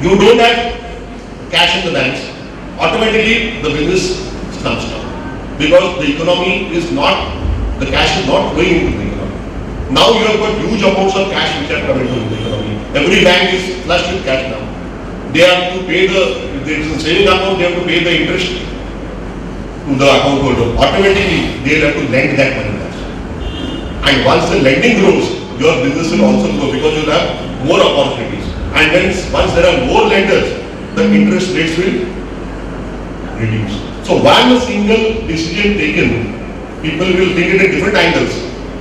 You don't have cash in the banks, automatically the business comes down. Because the economy is not, the cash is not going into the economy. Now you have got huge amounts of cash which are coming into the economy. Every bank is flushed with cash now. They have to pay if there is a saving account, they have to pay the interest to the account holder. Automatically, they will have to lend that money back. And once the lending grows, your business will also grow because you will have more opportunities. And once there are more lenders, the interest rates will reduce. So one single decision taken, people will think it at different angles.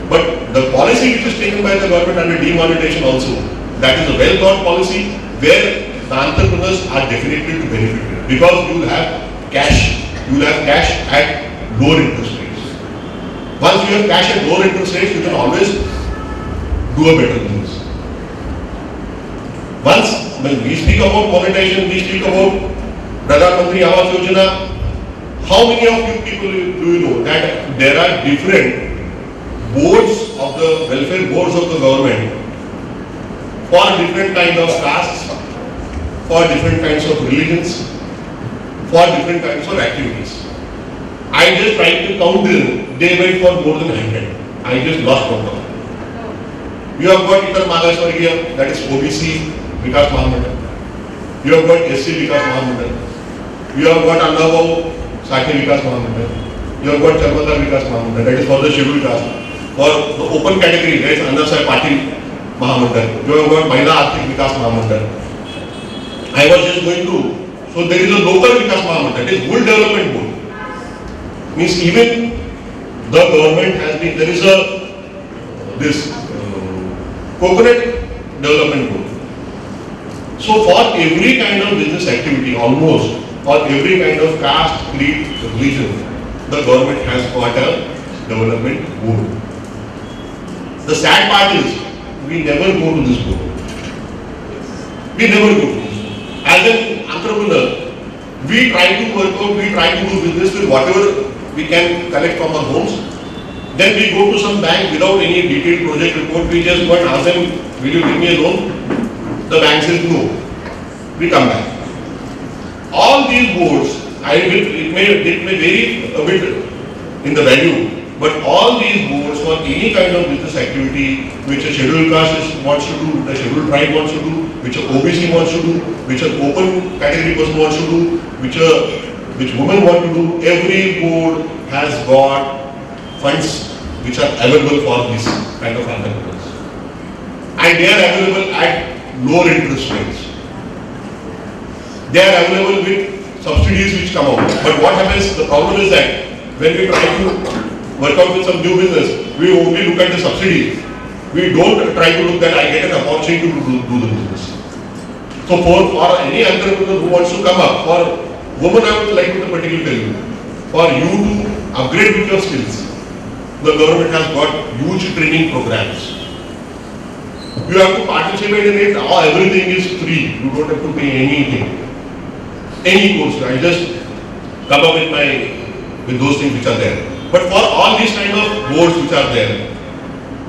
But the policy which is taken by the government under demonetization also, that is a well thought policy where the entrepreneurs are definitely to benefit because you will have cash. You will have cash at lower interest rates. Once you have cash at lower interest rates, you can always do a better business. When we speak about monetization, we speak about Pradhan Mantri Awas Yojana. How many of you people do you know that there are different boards of the welfare boards of the government for different kinds of castes, for different kinds of religions, for different kinds of activities. I just tried to count them. They went for more than 100. I just lost count of them. You have got Itar Magaswargiya, that is OBC Vikas Mahamandal. You have got SC Vikas Mahamandal. You have got Annabhau Sakhi Vikas Mahamandal. You have got Charmadar Vikas Mahamandal, that is for the scheduled caste. For the open category, there is Annasai Patil Mahamandal. You have got Mahila Arthik Vikas Mahamandal. I was just going through. So there is a local Vikas Mahamandal, that is Wool Development Board. Means even the government has been, there is this Coconut Development Board. So for every kind of business activity, almost, or every kind of caste, creed, religion, the government has got a development board. The sad part is, we never go to this board. We never go to this board. As an entrepreneur, we try to work out, we try to do business with whatever we can collect from our homes. Then we go to some bank without any detailed project report. We just go and ask them, will you give me a loan? The bank says no. We come back. All these boards, it may vary a bit in the value, but all these boards for any kind of business activity which a scheduled caste wants to do, the scheduled tribe wants to do, which a OBC wants to do, which an open category person wants to do, which women want to do, every board has got funds which are available for this kind of entrepreneurs. And they are available at lower interest rates. They are available with subsidies which come out. But what happens, the problem is that when we try to work out with some new business, we only look at the subsidy. We don't try to look that I get an opportunity to do the business. So for any entrepreneur who wants to come up, for women I would like to particularly tell you, for you to upgrade with your skills, the government has got huge training programs. You have to participate in it, everything is free, you don't have to pay anything. Any course, I just come up with those things which are there. But for all these kind of boards which are there,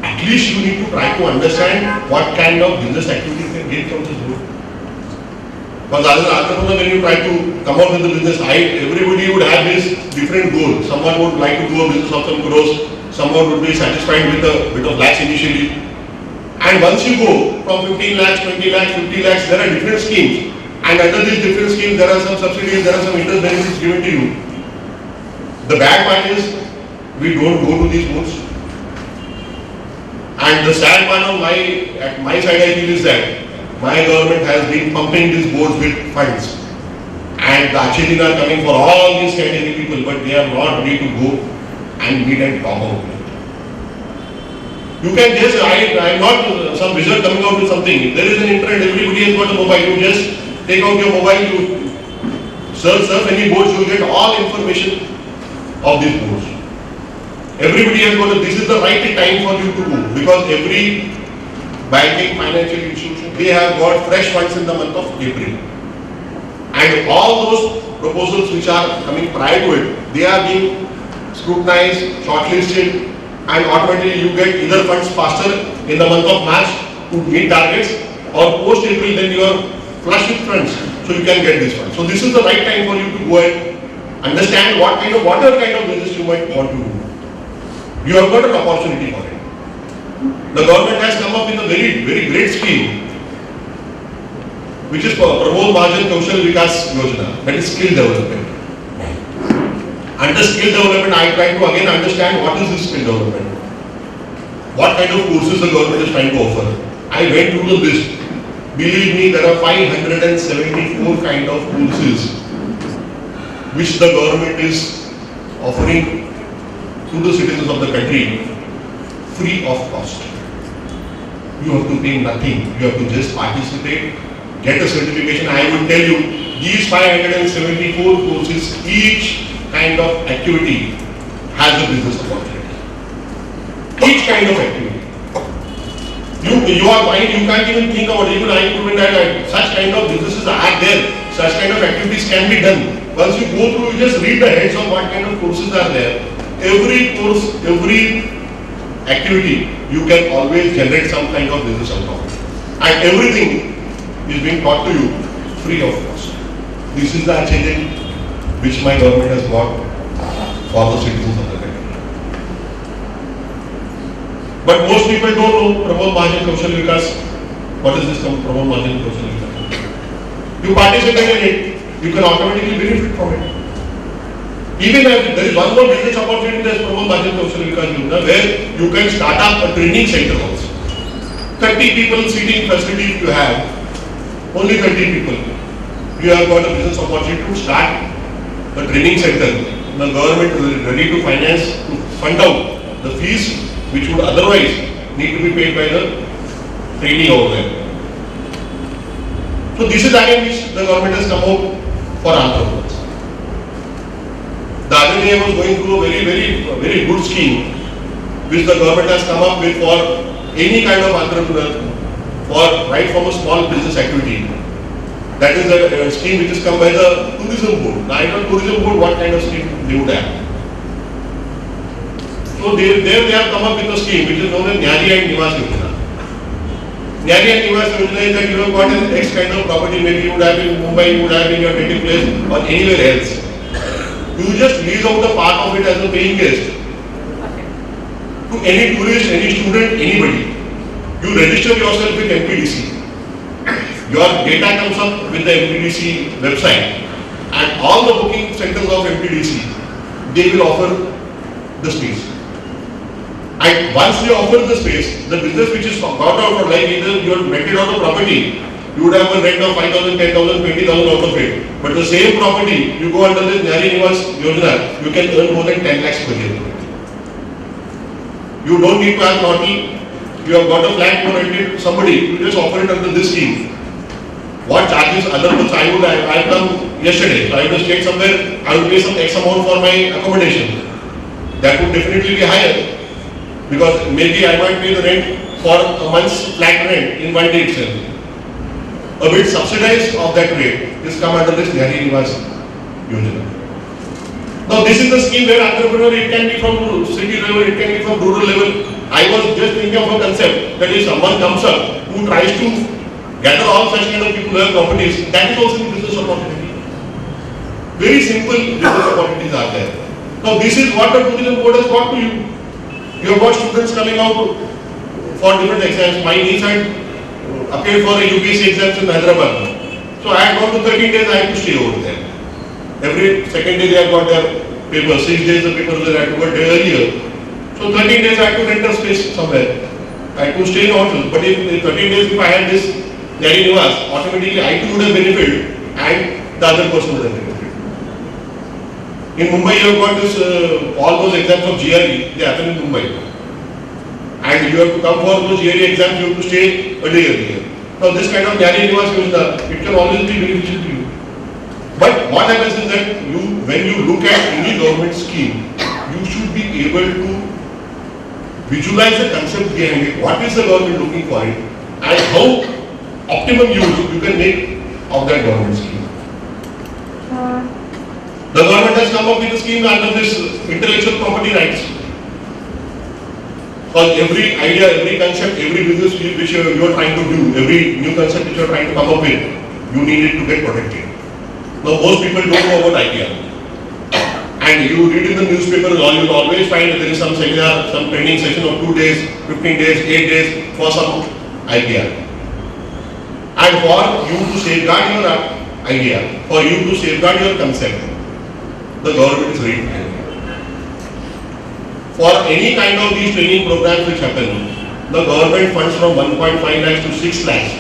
at least you need to try to understand what kind of business activity you can get from this board. Because as an entrepreneur, when you try to come up with the business, everybody would have his different goals. Someone would like to do a business of some crores, someone would be satisfied with a bit of lakhs initially. And once you go from 15 lakhs, 20 lakhs, 50 lakhs, there are different schemes. And under these different schemes, there are some subsidies, there are some interest benefits given to you. The bad part is, we don't go to these boards. And the sad part at my side I feel is that my government has been pumping these boards with funds. And the achievements are coming for all these category people, but they are not ready to go and meet and talk about it. You can just, I am not some wizard coming out with something. There is an internet, everybody has got a mobile. You just take out your mobile, you surf any boards, you get all information of these boards. Everybody has got this is the right time for you to do, because every banking, financial institution, they have got fresh funds in the month of April. And all those proposals which are coming prior to it, they are being scrutinized, shortlisted, and automatically you get either funds faster in the month of March to meet targets, or post April then your flush with funds, so you can get this fund. So this is the right time for you to go and understand whatever kind of business you might want to do. You have got an opportunity for it. The government has come up with a very great scheme, which is Pramod Mahajan Kaushal Vikas Yojana, that is skill development. Under skill development, I try to again understand what is this skill development. What kind of courses the government is trying to offer. I went through the list. Believe me, there are 574 kind of courses which the government is offering to the citizens of the country free of cost. You have to pay nothing. You have to just participate, get a certification. I will tell you, these 574 courses, each kind of activity has a business opportunity. Each kind of activity. Your mind, you can't even think about it. Even I could that such kind of businesses are there. Such kind of activities can be done. Once you go through, you just read the heads of what kind of courses are there. Every course, every activity, you can always generate some kind of business out of it. And everything is being taught to you free of cost. This is the achievement which my government has got for the citizens of the country. But most people don't know Pramod Mahajan Kaushal Vikas. What is this Pramod Mahajan Kaushal Vikas? You participate in it, you can automatically benefit from it. Even if there is one more business opportunity, there is Pramod Mahajan Kaushal Vikas Yojana, where you can start up a training center also. 30 people seating facility you have, only 30 people. You have got a business opportunity to start a training center. The government is ready to finance, to fund out the fees which would otherwise need to be paid by the trainee over there. So this is again which the government has come out for entrepreneurs. The other day I was going through a very good scheme which the government has come up with for any kind of entrepreneur, for right from a small business activity. That is a scheme which is come by the tourism board. I don't know tourism board what kind of scheme they would have. So they have come up with a scheme which is known as Nyari and Niwas Yojana. Nyari and Niwas Yojana is that you have got an X kind of property, maybe you would have in Mumbai, you would have in your native place or anywhere else. You just lease out a part of it as a paying guest to any tourist, any student, anybody. You register yourself with MPDC. Your data comes up with the MPDC website and all the booking centers of MPDC, they will offer the space. And once they offer the space, the business which is got out for like either you have rented out a property, you would have a rent of 5,000, 10,000, 20,000 out of it. But the same property, you go under this Nyari Niwas Yojana, you can earn more than 10 lakhs per year. You don't need to have lottery. You have got a flat for rented somebody, you just offer it under this scheme. What charges other ones I have come yesterday, so I will stay somewhere, I will pay some X amount for my accommodation. That would definitely be higher. Because maybe I might pay the rent for a month's flat rent in one day itself. A bit subsidized of that rate is come under this Nyari Niwas Yojana. Now this is the scheme where entrepreneur, it can be from city level, it can be from rural level. I was just thinking of a concept that if someone comes up who tries to gather all such kind of people who have properties, that is also a business opportunity. Very simple business opportunities are there. Now this is what the tourism board has got to you. You have got students coming out for different exams. My niece had appeared for a UPSC exams in Hyderabad. So I had gone to 13 days, I had to stay over there. Every second day they have got their papers. 6 days the papers were I had to go there earlier. So 13 days I had to rent a space somewhere. I had to stay in a hotel. But in 13 days if I had this Nyari Niwas, automatically I too would have benefited and the other person would have benefited. In Mumbai, you have got this, all those exams of GRE, they happen in Mumbai. And you have to come for those GRE exams, you have to stay a day earlier. Now, this kind of Nyari Niwas Yojana, it can always be beneficial to you. But what happens is that when you look at any government scheme, you should be able to visualize the concept behind it. What is the government looking for it? And how optimum use you can make of that government scheme. The government has come up with a scheme under this intellectual property rights. For every idea, every concept, every business which you are trying to do, every new concept which you are trying to come up with, you need it to get protected. Now most people don't know about IPR. And you read in the newspaper, you will always find that there is some seminar, some training session of 2 days, 15 days, 8 days for some IPR. And for you to safeguard your idea, for you to safeguard your concept, the government is ready to help. For any kind of these training programs which happen, the government funds from 1.5 lakhs to 6 lakhs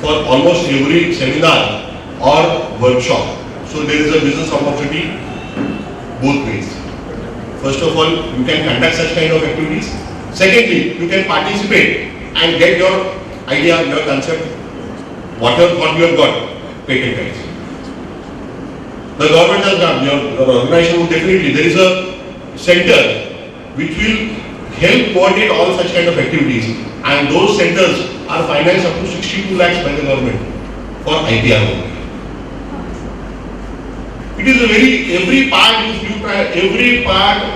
for almost every seminar or workshop. So there is a business opportunity both ways. First of all, you can conduct such kind of activities. Secondly, you can participate and get your idea, your concept, what you have got, patentized. The government has done, your organization would definitely, there is a center which will help coordinate all such kind of activities, and those centers are financed up to 62 lakhs by the government for IPR. It is a every part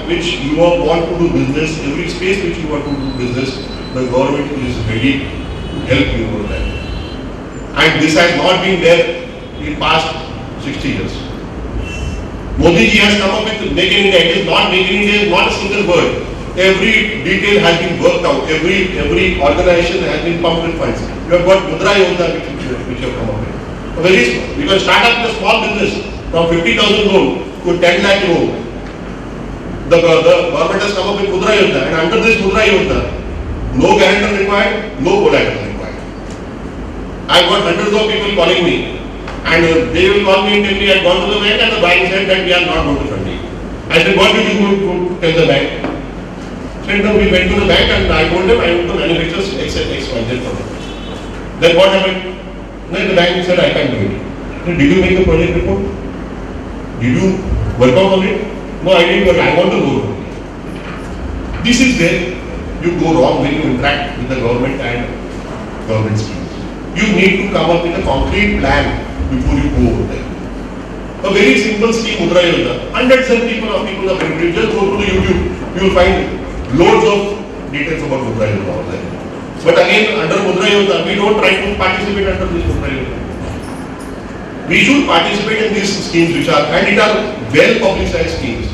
which you want to do business, every space which you want to do business, the government is ready to help you over that. And this has not been there in past 60 years. Modi ji has come up with Make in India. It is not Make in India, is not a single word. Every detail has been worked out. Every organization has been pumped with funds. You have got Mudra Yojana which you have come up with. You can start up with a small business from 50,000 loan to 10 lakh loan. The government has come up with Mudra Yojana, and under this Mudra Yojana, no guarantor required, no collateral required. I got hundreds of people calling me, and they will call me and tell me I had gone to the bank and the bank said that we are not going to fund you. I said, what did you go to tell the bank? Said, no, we went to the bank and I told them I want to manufacture XYZ product. Then what happened? Then the bank said I can't do it. Said, did you make a project report? Did you work out on it? No, I didn't, but I want to go. This is where you go wrong when you interact with the government and government schemes. You need to come up with a concrete plan before you go over there. A very simple scheme, Mudra Yojana. Hundreds of people are benefiting. Just go to the YouTube, you will find loads of details about Mudra Yojana over there. But again, under Mudra Yojana, we don't try to participate under this Mudra Yojana. We should participate in these schemes which are, and it are well publicized schemes.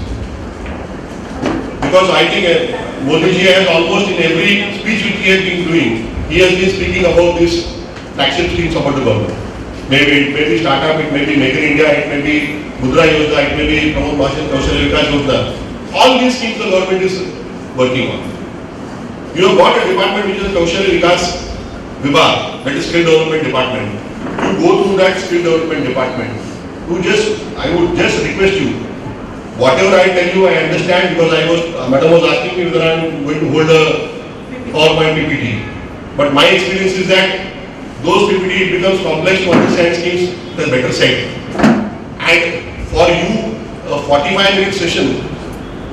Because I think Modi ji has almost in every speech which he has been doing, he has been speaking about these flagship schemes about the government. Maybe it may be startup, it may be Make in India, it may be Mudra Yojana, it may be Pramod Mahashan Kaushal Vikas Yojana. All these schemes the government is working on. You have got a department which is Kaushal Vikas Vibhag, that is skill development department. You go through that skill development department. I would just request you, whatever I tell you, I understand because Madam was asking me whether I am going to hold a PowerPoint PPT. But my experience is that those PPT, it becomes complex to understand schemes, the better said. And for you, a 45-minute session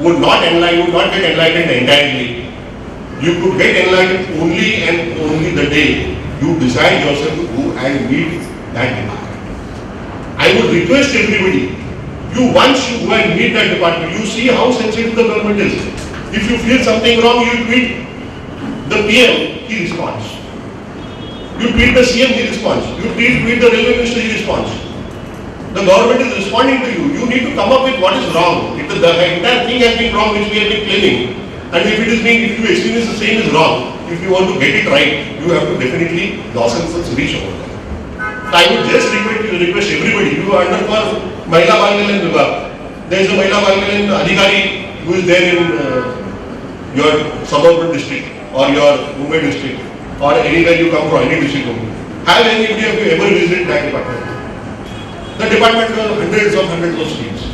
would not get enlightened entirely. You could get enlightened only and only the day you decide yourself to go and meet that department. I would request everybody, once you go and meet that department, you see how sensitive the government is. If you feel something wrong, you tweet the PM, he responds. You tweet the CM, he responds. You tweet the railway minister, he responds. The government is responding to you. You need to come up with what is wrong. The entire thing has been wrong which we have been claiming. And if you experience the same is wrong, if you want to get it right, you have to definitely yourself reach over there. So I would just request everybody, you are under for Mahila Bal Kalyan Vibhag. There is a Mahila Bal Kalyan Adhikari who is there in your suburban district or your Mumbai district or anywhere you come from, any district. Have anybody of you ever visited that department? The department has hundreds of schemes.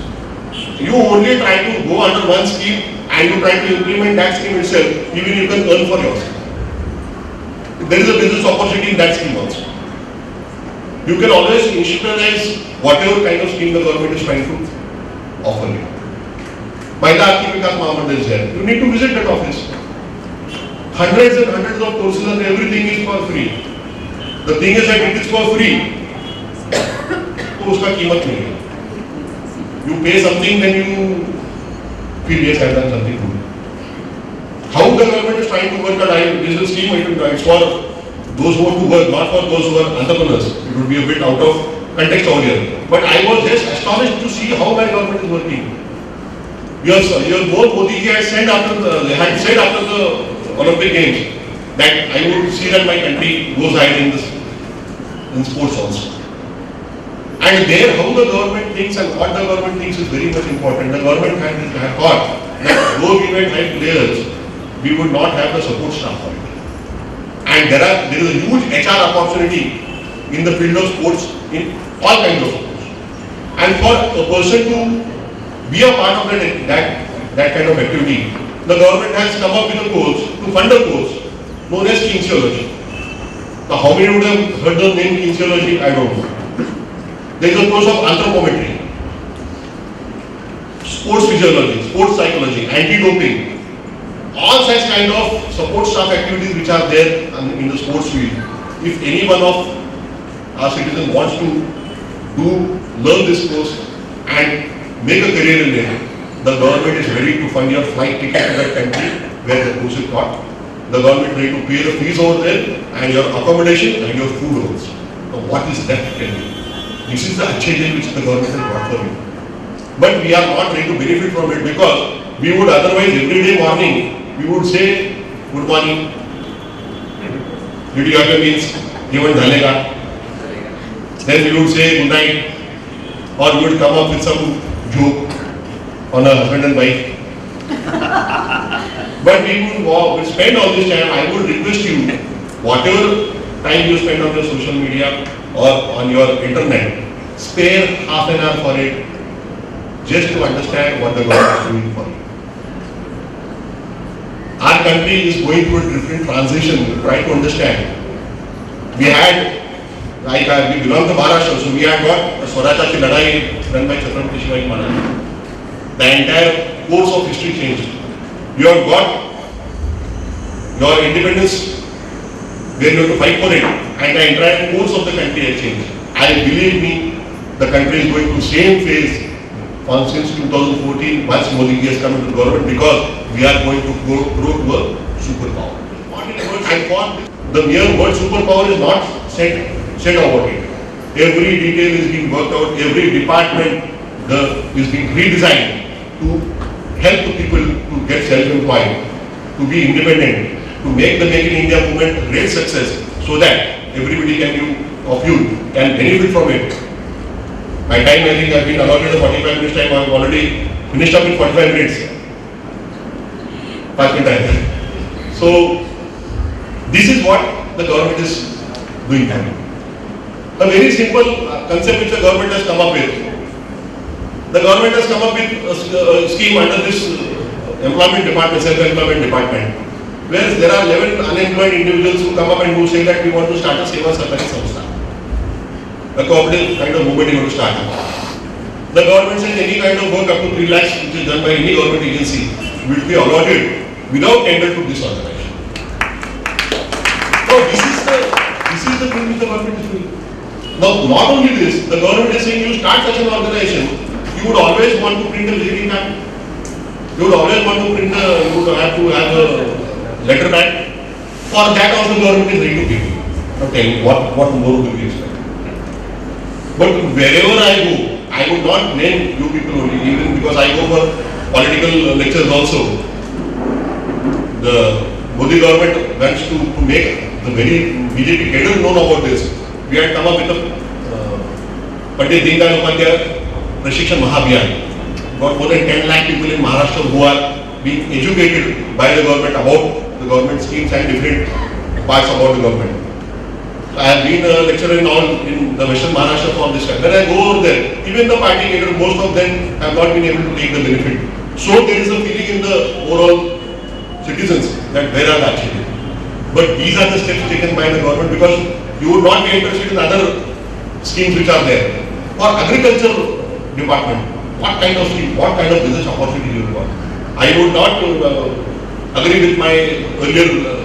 You only try to go under one scheme and you try to implement that scheme itself, even you can earn for yourself. There is a business opportunity in that scheme also. You can always institutionalize whatever kind of scheme the government is trying to offer you. Mahila Aarthik Vikas Mahamandal is there. You need to visit that office. Hundreds and hundreds of courses and everything is for free. The thing is that it is for free. तो उसका कीमत नहीं है. You pay something, then you feel yes, I have done something good. How the government is trying to work a business scheme, it's for those who want to work, not for those who are entrepreneurs. It would be a bit out of context over here. But I was just astonished to see how my government is working. Your Modi ji had said after the Olympic Games that I would see that my country goes ahead in sports also. And there, how the government thinks and what the government thinks is very much important. The government had thought that though we might have players, we would not have the support staff for it. And there is a huge HR opportunity in the field of sports, in all kinds of sports. And for a person to be a part of that kind of activity, the government has come up with a course, to fund a course known as kinesiology. Now, how many would have heard the name kinesiology? I don't know. There is a course of anthropometry, sports physiology, sports psychology, anti-doping, all such kind of support staff activities which are there in the sports field. If any one of our citizens wants to learn this course and make a career in it, the government is ready to fund your flight ticket to that country where the course is taught. The government is ready to pay the fees over there and your accommodation and your food also. Now what is left to tell you? This is the achievement which the government has got for you. But we are not ready to benefit from it because we would otherwise every day morning, we would say, good morning. Did you have your meals? Even dhalega. Then we would say good night. Or we would come up with some joke on a husband and wife. But we would spend all this time. I would request you, whatever time you spend on your social media or on your internet, spare half an hour for it just to understand what the government is doing for you. Our country is going through a different transition. Try to understand. We belong to Maharashtra, so we had got Swarajya Ki Ladai done by Chhatrapati Shivaji Maharaj. The entire course of history changed. You have got your independence where you have to fight for it, and the entire course of the country has changed. I believe me, the country is going through same phase since 2014 once Modi has come into government because we are going to grow to a superpower. And for the mere word superpower is not said about it. Every detail is being worked out, every department is being redesigned to help the people to get self-employed, to be independent, to make the Make in India movement a great success so that everybody can benefit from it. My time, I think, has been allotted a 45 minutes time. I have already finished up in 45 minutes. So, this is what the government is doing. A very simple concept which the government has come up with. The government has come up with a scheme under this employment department, self-employment department, where there are 11 unemployed individuals who come up and who say that we want to start a Seva Sarkari Samstha. A cooperative kind of movement you want to start. The government says any kind of work up to 3 lakhs which is done by any government agency will be allotted without tender to this organization. So this is the thing which the government is doing. Now not only this, the government is saying you start such an organization, you would always want to print a visiting card. You would always want to print you would have to have a letter pad. For that also the government is ready to give you. Okay, what more do we expect? But wherever I go, I would not name you people only, even because I go for political lectures also. The Modi government wants to make the very BJP cadre known about this. We had come up with a Pandit Deendayal Upadhyaya Prashikshan Mahabhiyan. Got more than 10 lakh people in Maharashtra who are being educated by the government about the government schemes and different parts about the government. I have been a lecturer in the Western Maharashtra for this time. When I go over there, even the party cadre, most of them have not been able to take the benefit. So there is a feeling in the overall citizens that where are the achievements. But these are the steps taken by the government because you would not be interested in other schemes which are there. For agriculture department, what kind of scheme, what kind of business opportunity you will got? I would not agree with my earlier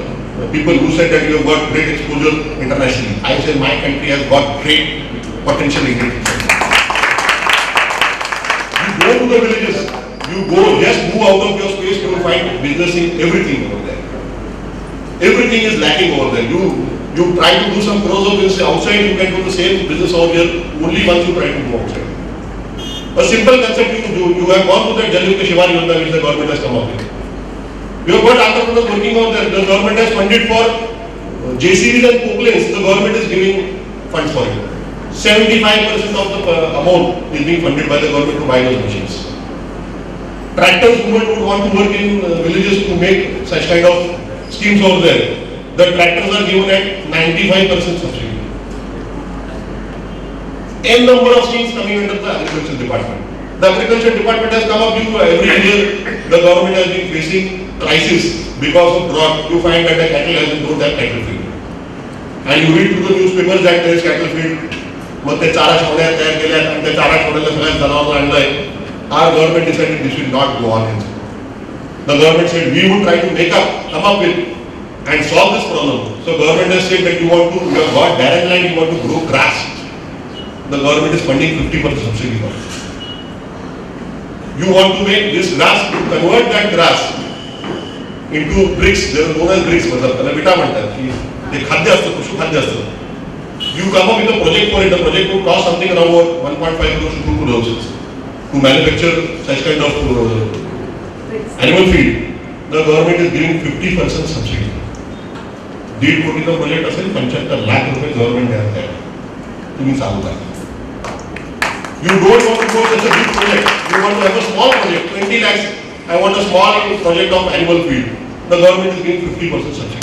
people who said that you have got great exposure internationally. I say my country has got great potential in it. You go to the villages, you go, just move out of your space, you will find business in everything over there. Everything is lacking over there. You try to do some crores of business outside, you can do the same business over here only once you try to go outside. A simple concept you do, you have gone to that Jaliyuta Shivari Yojana which the government has come up with. You have got entrepreneurs working out there. The government has funded for JCBs and Conclaves, the government is giving funds for it. 75% of the amount is being funded by the government to buy those machines. Tractors movement would want to work in villages to make such kind of schemes over there. The tractors are given at 95% subsidy. N number of schemes coming under the agriculture department. The agriculture department has come up with every year the government has been facing crisis because of drought. You find that the cattle don't have cattle feed. And you read through the newspapers that there is cattle feed. मग ते चारा छावण्या तयार केल्या आणि त्या चारा छावण्याला सगळ्या जनावरांना आणलंय. Our government decided this will not go on. The government said we would try to come up with and solve this problem. So government has said that you have got barren land, you want to grow grass. The government is funding 50% subsidy for it. You want to make this grass, to convert that grass into bricks. They are known as bricks. मतलब त्याला विटा म्हणतात की ते खाद्य असतं, पशु खाद्य असतं. You come up with a project for it. The project would cost something around 1.5 crores to 2 crores to manufacture such kind of animal feed. The government is giving 50% subsidy. 1.5 कोटीचा प्रोजेक्ट असेल 75 लाख रुपये गव्हर्नमेंट देणार आहे. तुम्ही चालू करा. You don't want to go such a big project. You want to have a small project, 20 lakhs. I want a small project of animal feed. The government is giving 50% subsidy.